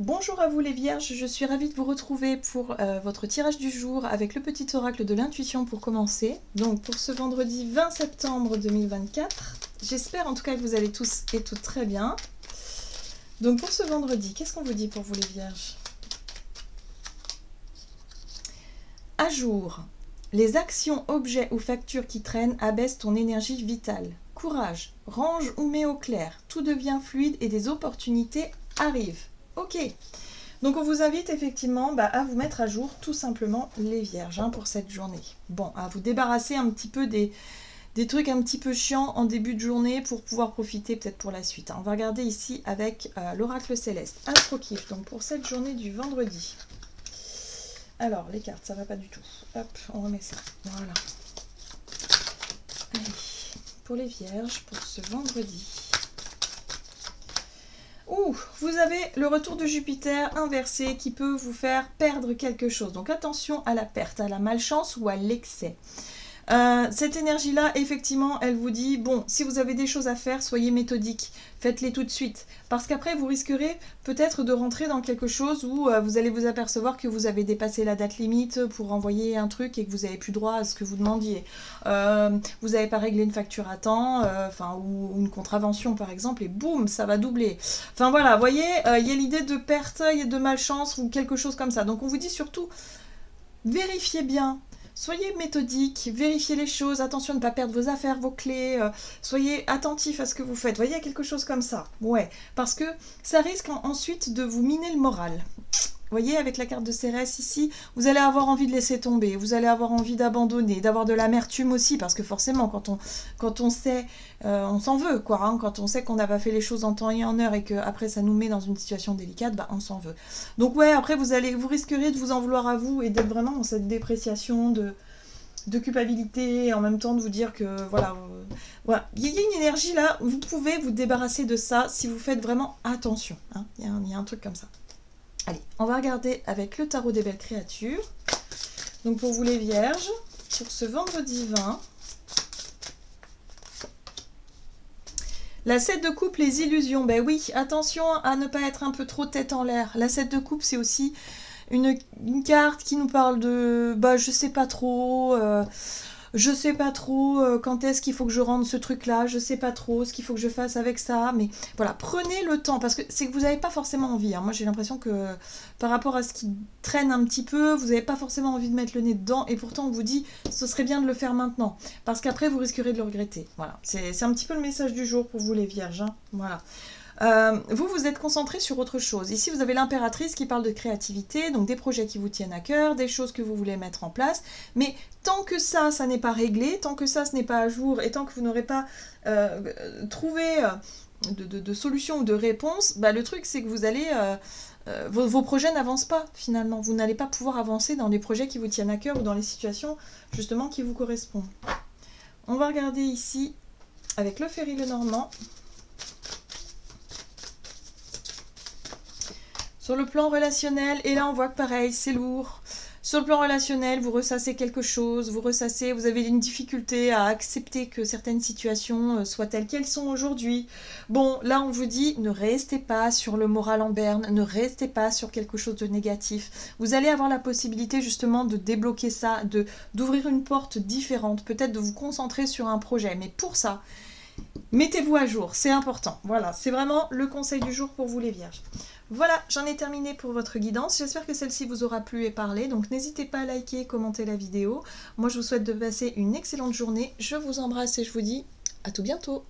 Bonjour à vous les vierges, je suis ravie de vous retrouver pour votre tirage du jour avec le petit oracle de l'intuition pour commencer. Donc pour ce vendredi 20 septembre 2024, j'espère en tout cas que vous allez tous et toutes très bien. Donc pour ce vendredi, qu'est-ce qu'on vous dit pour vous les vierges? À jour, les actions, objets ou factures qui traînent abaissent ton énergie vitale. Courage, range ou mets au clair, tout devient fluide et des opportunités arrivent. Ok. Donc on vous invite effectivement à vous mettre à jour tout simplement les vierges pour cette journée. Bon, à vous débarrasser un petit peu des trucs un petit peu chiants en début de journée pour pouvoir profiter peut-être pour la suite. On va regarder ici avec l'oracle céleste, Astro-Kiff, donc pour cette journée du vendredi. Alors les cartes, ça va pas du tout. Hop, on remet ça. Voilà. Allez, pour les vierges, pour ce vendredi. Ouh, vous avez le retour de Jupiter inversé qui peut vous faire perdre quelque chose. Donc attention à la perte, à la malchance ou à l'excès. Cette énergie-là, effectivement, elle vous dit, bon, si vous avez des choses à faire, soyez méthodique, faites-les tout de suite. Parce qu'après, vous risquerez peut-être de rentrer dans quelque chose où vous allez vous apercevoir que vous avez dépassé la date limite pour envoyer un truc et que vous n'avez plus droit à ce que vous demandiez. Vous n'avez pas réglé une facture à temps, ou une contravention par exemple, et boum, ça va doubler. Enfin voilà, vous voyez, il y a l'idée de perte, de malchance ou quelque chose comme ça. Donc on vous dit surtout, vérifiez bien. Soyez méthodique, vérifiez les choses, attention de ne pas perdre vos affaires, vos clés, soyez attentif à ce que vous faites. Vous voyez, il y a quelque chose comme ça. Ouais, parce que ça risque ensuite de vous miner le moral. Vous voyez, avec la carte de Cérès ici, vous allez avoir envie de laisser tomber, vous allez avoir envie d'abandonner, d'avoir de l'amertume aussi, parce que forcément, quand on sait, on s'en veut, quoi. Quand on sait qu'on n'a pas fait les choses en temps et en heure et qu'après ça nous met dans une situation délicate, on s'en veut. Donc ouais, après vous risquerez de vous en vouloir à vous et d'être vraiment dans cette dépréciation de culpabilité, et en même temps de vous dire que voilà, il y a une énergie là, vous pouvez vous débarrasser de ça si vous faites vraiment attention. Il y a un truc comme ça. Allez, on va regarder avec le tarot des belles créatures. Donc pour vous les vierges, pour ce vendredi 20, la 7 de coupe, les illusions. Ben oui, attention à ne pas être un peu trop tête en l'air. La 7 de coupe, c'est aussi une carte qui nous parle de je sais pas trop. Je sais pas trop quand est-ce qu'il faut que je rende ce truc-là, je sais pas trop ce qu'il faut que je fasse avec ça, mais voilà, prenez le temps, parce que c'est que vous n'avez pas forcément envie. Moi, j'ai l'impression que par rapport à ce qui traîne un petit peu, vous n'avez pas forcément envie de mettre le nez dedans, et pourtant on vous dit, ce serait bien de le faire maintenant, parce qu'après vous risquerez de le regretter. Voilà, c'est un petit peu le message du jour pour vous les vierges. Voilà. Vous êtes concentré sur autre chose. Ici, vous avez l'impératrice qui parle de créativité, donc des projets qui vous tiennent à cœur, des choses que vous voulez mettre en place. Mais tant que ça n'est pas réglé, tant que ça, ce n'est pas à jour, et tant que vous n'aurez pas trouvé de solution ou de réponse, le truc, c'est que vous allez... vos projets n'avancent pas, finalement. Vous n'allez pas pouvoir avancer dans les projets qui vous tiennent à cœur ou dans les situations, justement, qui vous correspondent. On va regarder ici, avec le Ferry Lenormand. Sur le plan relationnel, et là on voit que pareil, c'est lourd. Sur le plan relationnel, vous ressassez quelque chose, vous avez une difficulté à accepter que certaines situations soient telles qu'elles sont aujourd'hui. Bon, là on vous dit, ne restez pas sur le moral en berne, ne restez pas sur quelque chose de négatif. Vous allez avoir la possibilité justement de débloquer ça, d'ouvrir une porte différente, peut-être de vous concentrer sur un projet. Mais pour ça, mettez-vous à jour, c'est important. Voilà, c'est vraiment le conseil du jour pour vous les vierges. Voilà, j'en ai terminé pour votre guidance. J'espère que celle-ci vous aura plu et parlé. Donc n'hésitez pas à liker, commenter la vidéo. Moi, je vous souhaite de passer une excellente journée. Je vous embrasse et je vous dis à tout bientôt.